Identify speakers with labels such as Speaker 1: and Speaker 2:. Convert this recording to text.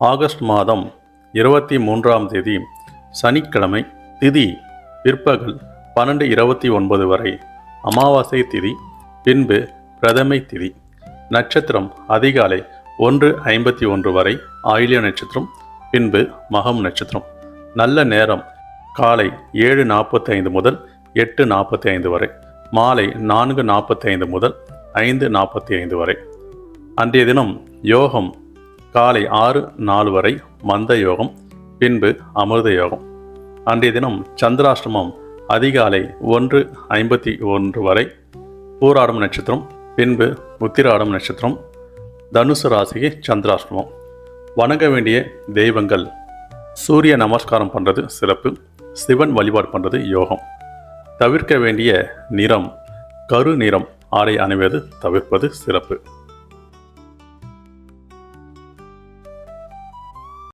Speaker 1: August மாதம் 23ஆம் தேதி சனிக்கிழமை. திதி பிற்பகல் 12:29 வரை அமாவாசை திதி, பின்பு பிரதமை திதி. நட்சத்திரம் அதிகாலை 1:51 வரை ஆயில்ய நட்சத்திரம், பின்பு மகம் நட்சத்திரம். நல்ல நேரம் காலை 7:45 முதல் 8:45 வரை, மாலை 4:45 முதல் 5:45 வரை. அன்றைய தினம் யோகம் காலை 6:04 வரை மந்த யோகம், பின்பு அமிர்த யோகம். அன்றைய தினம் சந்திராஷ்டமம் அதிகாலை 1:51 வரை பூராடம் நட்சத்திரம், பின்பு உத்திராடம் நட்சத்திரம். தனுசு ராசிக்கு சந்திராஷ்டமம். வணங்க வேண்டிய தெய்வங்கள்: சூரிய நமஸ்காரம் பண்ணுறது சிறப்பு, சிவன் வழிபாடு பண்ணுறது யோகம். தவிர்க்க வேண்டிய நிறம் கரு நிறம் ஆடை அணிவது தவிர்ப்பது சிறப்பு.